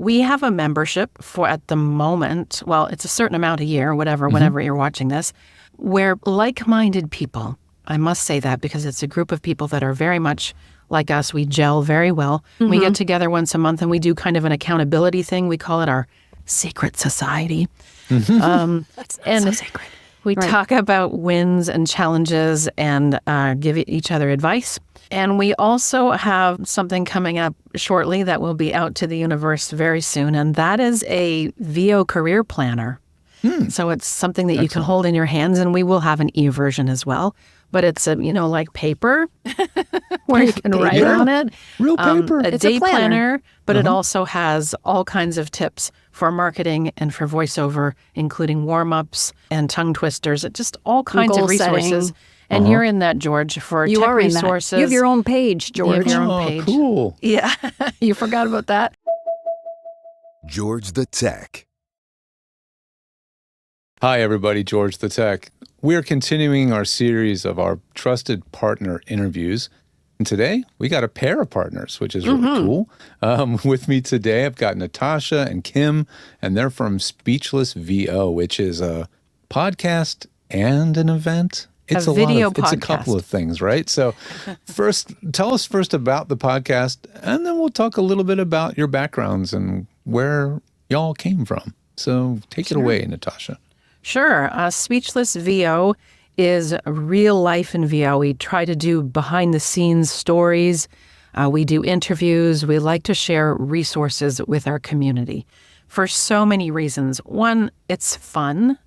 we have a membership for at the moment, well, it's a certain amount a year, whatever, whenever you're watching this, where like-minded people, I must say that because it's a group of people that are very much like us. We gel very well. We get together once a month and we do kind of an accountability thing. We call it our secret society. That's and so sacred. We talk about wins and challenges and give each other advice. And we also have something coming up shortly that will be out to the universe very soon, and that is a VO career planner. So it's something that you can hold in your hands, and we will have an e-version as well. But it's like paper where you can write on it. Real paper. A It's day a planner. but it also has all kinds of tips for marketing and for voiceover, including warm-ups and tongue twisters, just all kinds of Goal resources. setting. And you're in that, George, for You tech are in resources. that. You have your own page, You have George. your own page. Cool. Yeah, you forgot about that. George the Tech. Hi, everybody. George the Tech. We're continuing our series of our trusted partner interviews. And today, we got a pair of partners, which is really cool. With me today, I've got Natasha and Kim, and they're from Speechless VO, which is a podcast and an event. It's video It's a couple podcast. of things, right? So tell us first about the podcast, and then we'll talk a little bit about your backgrounds and where y'all came from. So take it away, Natasha. Sure. Speechless VO is real life in VO. We try to do behind-the-scenes stories. We do interviews. We like to share resources with our community for so many reasons. One, it's fun.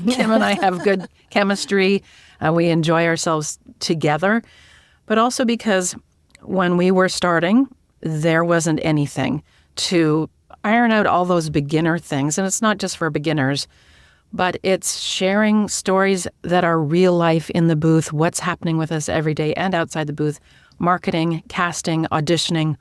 Kim and I have good chemistry. We enjoy ourselves together. But also because when we were starting, there wasn't anything to iron out all those beginner things. And it's not just for beginners, but it's sharing stories that are real life in the booth, what's happening with us every day and outside the booth, marketing, casting, auditioning,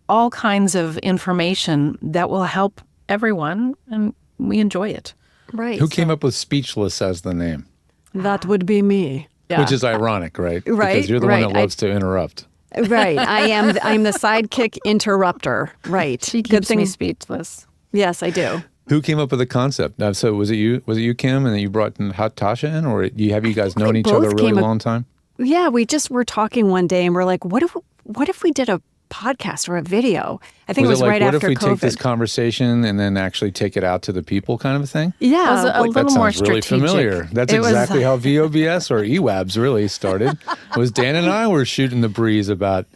all kinds of information that will help everyone, and we enjoy it. Right. Who came up with Speechless as the name? That would be me. Which is ironic, right? Right, Because you're the right. one that loves to interrupt. Right. I'm the sidekick interrupter. Right. She keeps me speechless. Yes, I do. Who came up with the concept? So was it you? Was it you, Kim, and then you brought Natasha in, or have you guys known each other a really long time? Yeah, we just were talking one day and we're like, what if we did a podcast or a video? I think it was like, right what after if we COVID. take this conversation and then actually take it out to the people kind of a thing? Yeah. It was a little That more sounds really strategic. familiar. That's It was- exactly how VOBS or EWABS really started. It was Dan and I were shooting the breeze about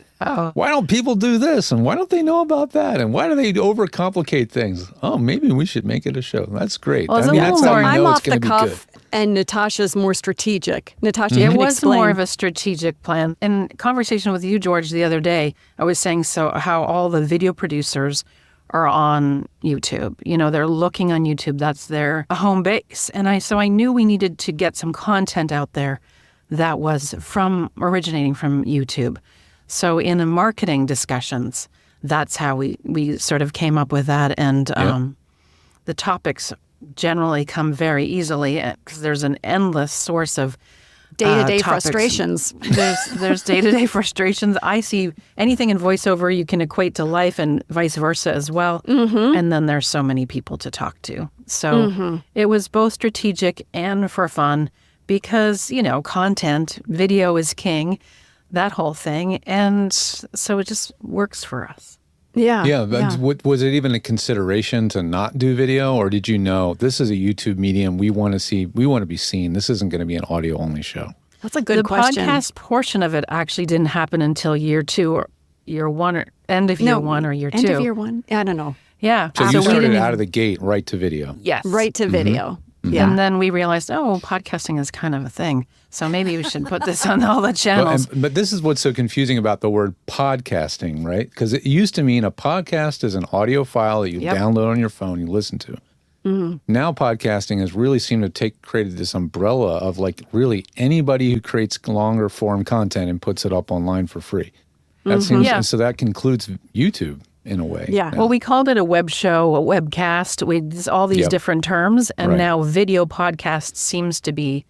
why don't people do this and why don't they know about that and why do they overcomplicate things? Oh, maybe we should make it a show. That's great. Well, it's a that's little how more- you I'm know it's off the going to be good. cuff and Natasha's more strategic. Natasha, you It can was explain. more of a strategic plan. In conversation with you, George, the other day, I was saying how all the video producers are on YouTube. They're looking on YouTube. That's their home base. And I knew we needed to get some content out there that was originating from YouTube. So in the marketing discussions, that's how we sort of came up with that. And the topics generally come very easily because there's an endless source of day-to-day topics. frustrations. There's day-to-day frustrations. I see anything in voiceover you can equate to life and vice versa as well. And then there's so many people to talk to. So it was both strategic and for fun because, content, video is king, that whole thing. And so it just works for us. Yeah. Was it even a consideration to not do video, or did you know this is a YouTube medium? We want to be seen. This isn't going to be an audio only show. That's a good question. The podcast portion of it actually didn't happen until year 2 or year 1 or end of year 1 or year 2. End of year 1? I don't know. Yeah. So you we started didn't out of the gate right to video. Yes. Right to video. Yeah. And then we realized, podcasting is kind of a thing. So maybe we should put this on all the channels. But this is what's so confusing about the word podcasting, right? Because it used to mean a podcast is an audio file that you download on your phone, you listen to. Now podcasting has really seemed to created this umbrella of like really anybody who creates longer form content and puts it up online for free. That seems, and so that concludes YouTube in a way. Yeah. Well, we called it a web show, a webcast. There's all these different terms. And now video podcast seems to be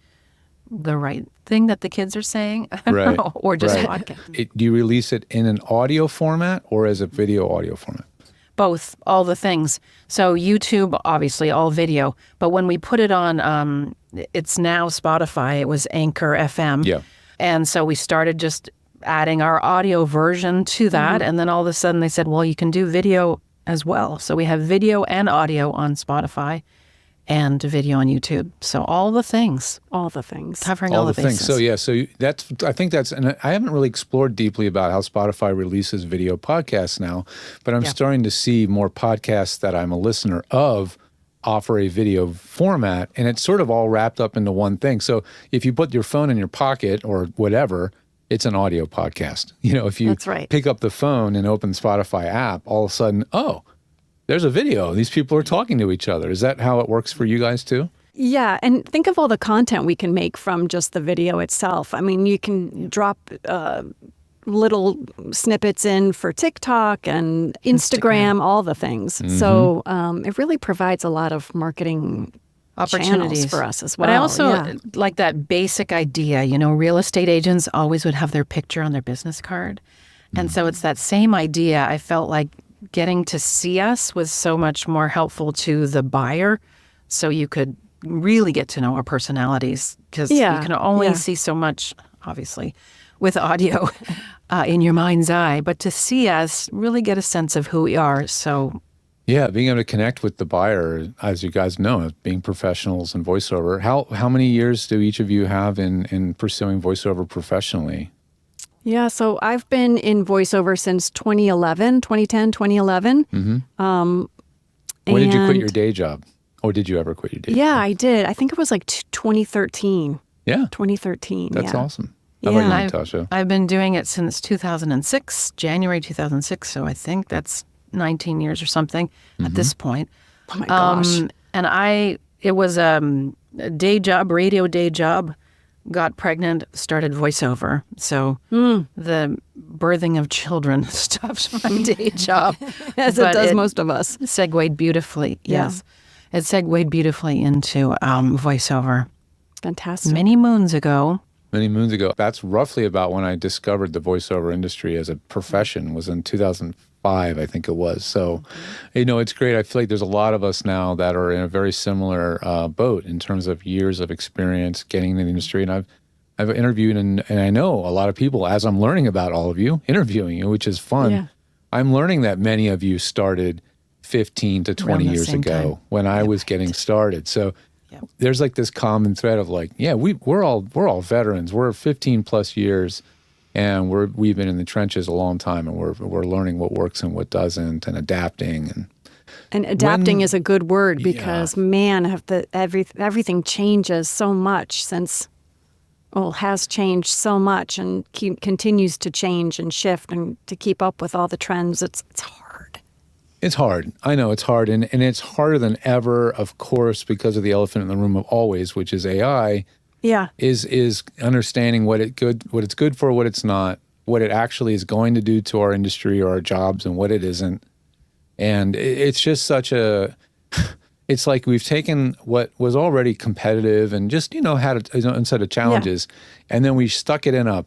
the right thing that the kids are saying. I don't know, or just podcast. Do you release it in an audio format or as a video audio format? both, all the things. So YouTube, obviously, all video. But when we put it on, it's now Spotify. It was Anchor FM. Yeah. And so we started just adding our audio version to that. And then all of a sudden they said, well, you can do video as well. So we have video and audio on Spotify and video on YouTube. So all the things. All the things. Covering all the bases. So yeah, I think that's, and I haven't really explored deeply about how Spotify releases video podcasts now, but I'm starting to see more podcasts that I'm a listener of offer a video format, and it's sort of all wrapped up into one thing. So if you put your phone in your pocket or whatever, it's an audio podcast. If you pick up the phone and open the Spotify app, all of a sudden, oh, there's a video. These people are talking to each other. Is that how it works for you guys too? Yeah, and think of all the content we can make from just the video itself. I mean, you can drop little snippets in for TikTok and Instagram, all the things. So it really provides a lot of marketing opportunities for us as well. But I also like that basic idea. Real estate agents always would have their picture on their business card. And so it's that same idea. I felt like getting to see us was so much more helpful to the buyer, so you could really get to know our personalities, because you can only see so much, obviously, with audio in your mind's eye. But to see us, really get a sense of who we are. So yeah, being able to connect with the buyer, as you guys know, being professionals in voiceover. How many years do each of you have in pursuing voiceover professionally? Yeah, so I've been in voiceover since 2011. When did you quit your day job? Or did you ever quit your day job? Yeah, I did. I think it was like 2013. Yeah. 2013. That's awesome. How Yeah. about you, Natasha? I've been doing it since 2006, January 2006. So I think that's 19 years or something at this point. Oh my gosh. And it was a day job, radio day job. Got pregnant, started voiceover. So the birthing of children stopped my day job. As it does most of us. Segued beautifully, yes. It segued beautifully into voiceover. Fantastic. Many moons ago. That's roughly about when I discovered the voiceover industry as a profession, was in 2005, I think it was. So, it's great. I feel like there's a lot of us now that are in a very similar boat in terms of years of experience getting into the industry. And I've interviewed and I know a lot of people, as I'm learning about all of you, interviewing you, which is fun. Yeah. I'm learning that many of you started 15 to 20 years ago when I was getting started. So there's like this common thread of like, we're all veterans. We're 15 plus years, and we've been in the trenches a long time, and we're learning what works and what doesn't, and adapting. And adapting is a good word, because everything changes so much has changed so much and continues to change and shift, and to keep up with all the trends, it's hard. It's hard. I know it's hard. And it's harder than ever, of course, because of the elephant in the room of always, which is AI. Yeah. Is understanding what it's good for, what it's not, what it actually is going to do to our industry or our jobs, and what it isn't. And it's just it's like we've taken what was already competitive and just, had a set of challenges, and then we stuck it in a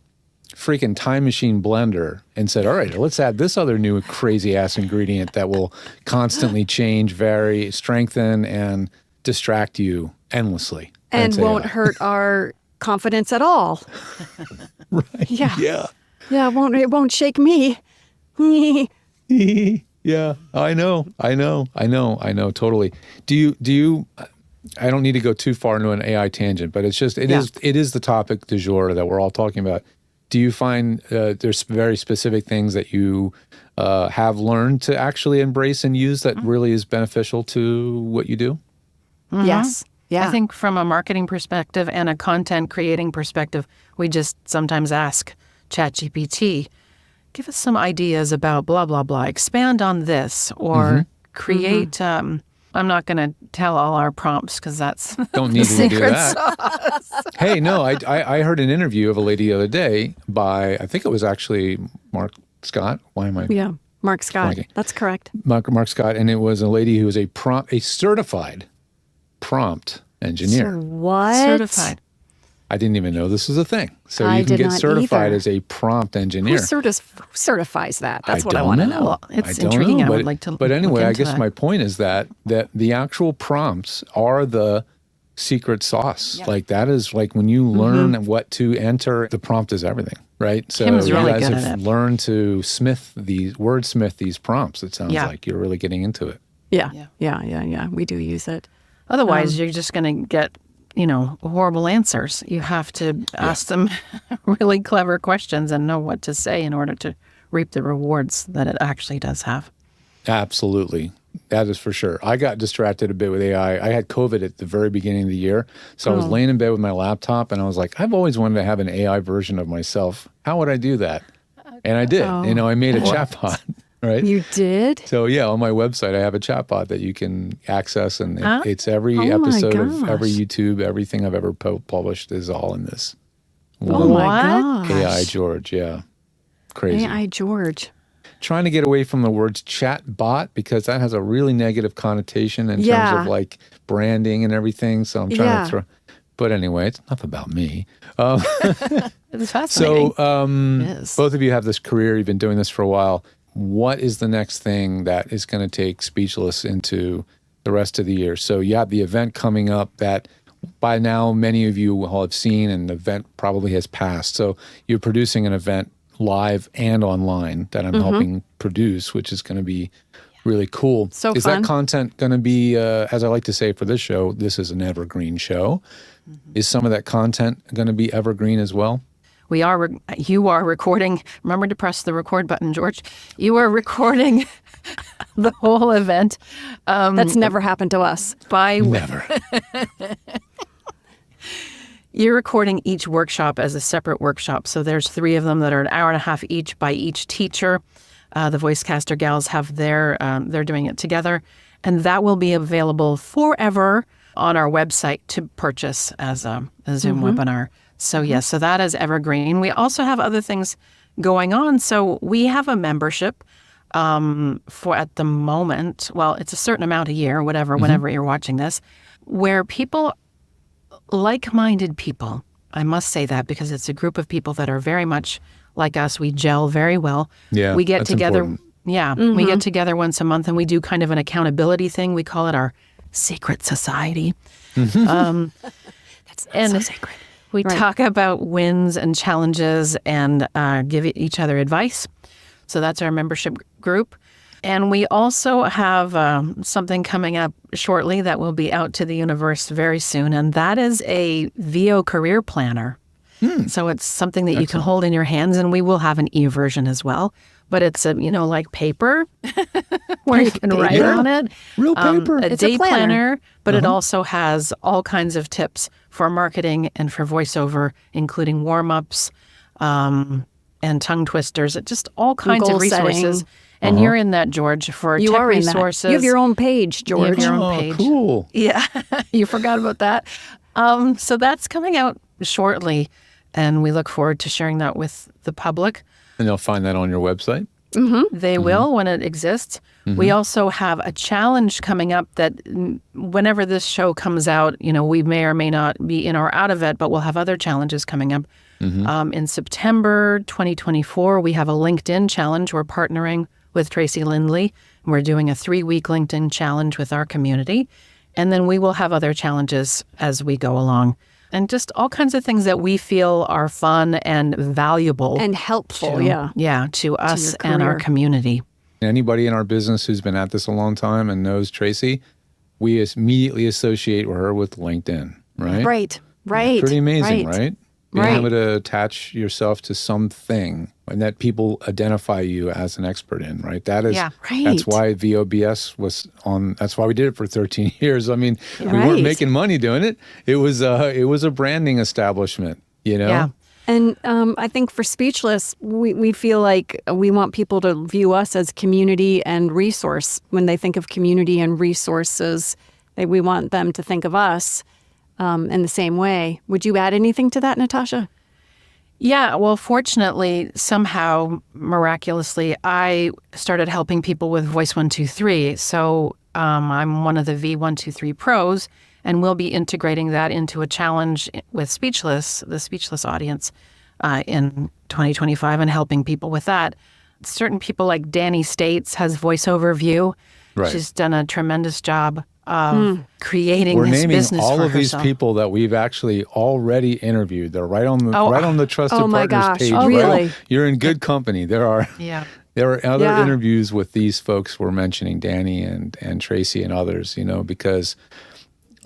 freaking time machine blender and said, all right, let's add this other new crazy ass ingredient that will constantly change, vary, strengthen, and distract you endlessly. And won't hurt our confidence at all. Right. Yeah. Yeah, it won't shake me. Yeah, I know, totally. Do you, I don't need to go too far into an AI tangent, but it is the topic du jour that we're all talking about. Do you find there's very specific things that you have learned to actually embrace and use that really is beneficial to what you do? Mm-hmm. Yes. Yeah. I think from a marketing perspective and a content creating perspective, we just sometimes ask ChatGPT, give us some ideas about blah, blah, blah. Expand on this, or create... I'm not going to tell all our prompts, because that's don't need to do that. Hey, no, I heard an interview of a lady the other day by, I think it was actually Mark Scott. Why am I? Yeah, Mark Scott. That's correct. Mark Scott, and it was a lady who was a certified prompt engineer. So what? Certified. I didn't even know this was a thing. So I you can did get not certified either. as a prompt engineer. Who certifies that? That's what I don't want to know. Well, it's I don't intriguing. know, I but, would like to But anyway, look I into guess that. my point is that the actual prompts are the secret sauce. Yeah. Like that is like when you learn what to enter, the prompt is everything, right? So Kim's you really guys good have at it. learned to wordsmith these prompts. It sounds Yeah. like you're really getting into it. Yeah. We do use it. Otherwise, you're just going to get, horrible answers. You have to ask them really clever questions and know what to say in order to reap the rewards that it actually does have. Absolutely. That is for sure. I got distracted a bit with AI. I had COVID at the very beginning of the year. So I was laying in bed with my laptop and I was like, I've always wanted to have an AI version of myself. How would I do that? And I did. I made a chatbot, right? You did? So yeah, on my website, I have a chatbot that you can access, and it's every Oh my episode of every gosh. YouTube, everything I've ever published is all in this. Oh my What? gosh. AI George, yeah, crazy. AI George. Trying to get away from the words chatbot because that has a really negative connotation in terms Yeah. of like branding and everything. So I'm trying Yeah. to throw. But anyway, it's enough about me. It's fascinating. So It is. both of you have this career. You've been doing this for a while. What is the next thing that is going to take Speechless into the rest of the year? So you have the event coming up that by now many of you will have seen, and the event probably has passed. So you're producing an event live and online that I'm helping produce, which is going to be really cool. So is fun. that content going to be, as I like to say for this show, this is an evergreen show. Is some of that content going to be evergreen as well? You are recording. Remember to press the record button, George. You are recording the whole event. That's never happened to us. Never. You're recording each workshop as a separate workshop. So there's 3 of them that are an hour and a half each by each teacher. The Voicecaster gals have they're doing it together. And that will be available forever on our website to purchase as a Zoom webinar. So yes, so that is evergreen. We also have other things going on. So we have a membership for at the moment, well, it's a certain amount a year, whenever you're watching this, where people, like-minded people, I must say that because it's a group of people that are very much like us. We gel very well. Yeah, we get that's together. important. Yeah, we get together once a month and we do kind of an accountability thing. We call it our secret society. That's And so sacred. we Right. talk about wins and challenges and give each other advice. So that's our membership group. And we also have something coming up shortly that will be out to the universe very soon. And that is a VO career planner. So it's something that you can hold in your hands, and we will have an e-version as well. But it's like paper where you can write Yeah. on it. Real paper. A It's a day planner. planner, but it also has all kinds of tips for marketing and for voiceover, including warm-ups and tongue twisters, just all kinds Goal of resources. setting. And you're in that, George, for You tech are in that. resources. You have your own page, You have George. your own Oh, page. cool. Yeah, you forgot about that. So that's coming out shortly, and we look forward to sharing that with the public. And they'll find that on your website? They will when it exists. We also have a challenge coming up that whenever this show comes out, we may or may not be in or out of it, but we'll have other challenges coming up. In September 2024, we have a LinkedIn challenge. We're partnering with Tracy Lindley. We're doing a 3-week LinkedIn challenge with our community. And then we will have other challenges as we go along. And just all kinds of things that we feel are fun and valuable. And helpful, to- yeah. Yeah, to us your and our career. community. Anybody in our business who's been at this a long time and knows Tracy, we immediately associate her with LinkedIn, right? Right. Pretty amazing, right? Being Right. able to attach yourself to something and that people identify you as an expert in, right? That is, Yeah. that's Right. why VOBS was on. That's why we did it for 13 years. I mean, we Right. weren't making money doing it. It was a branding establishment, Yeah. And I think for Speechless, we feel like we want people to view us as community and resource. When they think of community and resources, we want them to think of us in the same way. Would you add anything to that, Natasha? Yeah, well, fortunately, somehow, miraculously, I started helping people with Voice 123. So I'm one of the V123 pros, And we'll be integrating that into a challenge with the speechless audience in 2025 and helping people with that. Certain people like Danny States has voiceover view. Right. She's done a tremendous job of creating this business We're naming all for of these herself. people that we've actually already interviewed. They're right on the Trusted Oh my Partners gosh. page. Oh, really? You're in good company. There are other Yeah. interviews with these folks we're mentioning, Danny and Tracy and others, because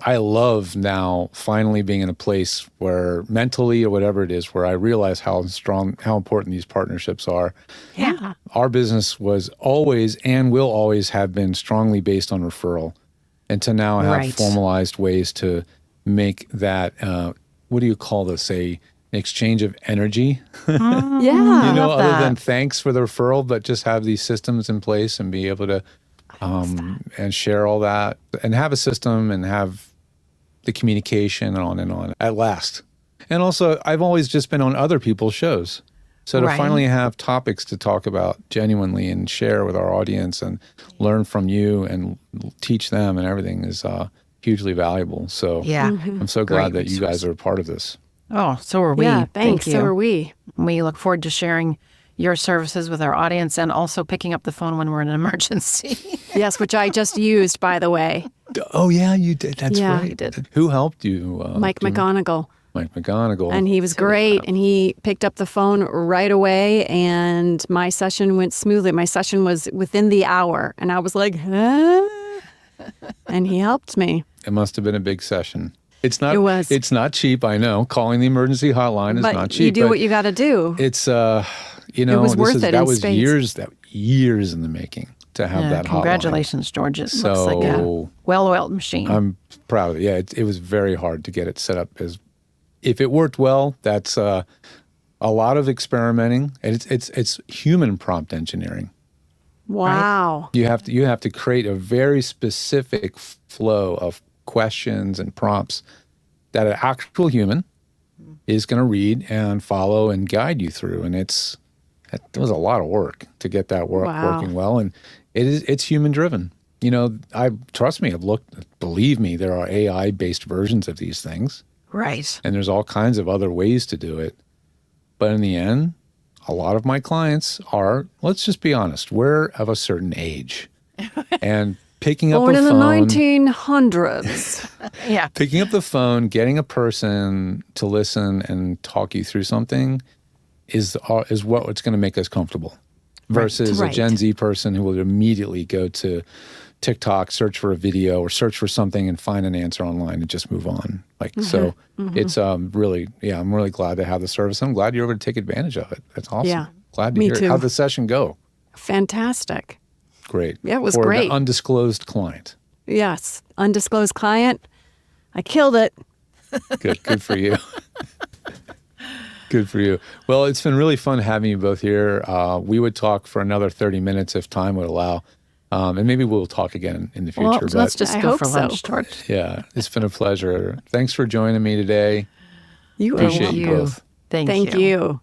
I love now finally being in a place where mentally or whatever it is, where I realize how important these partnerships are. Yeah. Our business was always and will always have been strongly based on referral. And to now have Right. formalized ways to make that, what do you call this, an exchange of energy? Yeah. love Other that. than thanks for the referral, but just have these systems in place and be able to and share all that and have a system and have the communication and on at last. And also, I've always just been on other people's shows. So to Right. finally have topics to talk about genuinely and share with our audience and learn from you and teach them and everything is hugely valuable. So Yeah. I'm so glad Great that you guys are a part of this. Oh, so are we. Yeah, Thank thanks. you. So are we. We look forward to sharing your services with our audience and also picking up the phone when we're in an emergency. Yes, which I just used, by the way. Oh, yeah, you did. That's Yeah. right. You did. Who helped you? Mike McGonigal. Mike McGonigal. And he was great. And he picked up the phone right away. And my session went smoothly. My session was within the hour. And I was like, huh? And he helped me. It must have been a big session. It's not. It was. It's not cheap. I know. Calling the emergency hotline is But not cheap. you do but what you got to do. It's was worth it That in was spades. years in the making to have that hotline. Congratulations, George. It looks like a So well-oiled machine. I'm proud of it. Yeah, it was very hard to get it set up. As if it worked well, that's a lot of experimenting, and it's human prompt engineering. Wow. You have to create a very specific flow of questions and prompts that an actual human is going to read and follow and guide you through. And it was a lot of work to get that Wow. working well. And it's human driven. Believe me, there are AI-based versions of these things. Right. And there's all kinds of other ways to do it. But in the end, a lot of my clients are, let's just be honest, we're of a certain age. And picking up Born a in phone, the 1900s. Yeah. picking up the phone, getting a person to listen and talk you through something is what's going to make us comfortable. Versus Right. a Gen Z person who will immediately go to TikTok, search for a video or search for something and find an answer online and just move on. It's really, I'm really glad to have the service. I'm glad you're able to take advantage of it. That's awesome. Yeah, Glad to me hear too. it. How'd the session go? Fantastic. Great. Yeah, it was For great. an undisclosed client. Yes. Undisclosed client. I killed it. Good for you. Good for you. Well, it's been really fun having you both here. We would talk for another 30 minutes if time would allow. And maybe we'll talk again in the future. Well, but let's just I go hope for so. lunch, George. yeah, it's been a pleasure. Thanks for joining me today. You Appreciate are you you. both. Thank Thank you.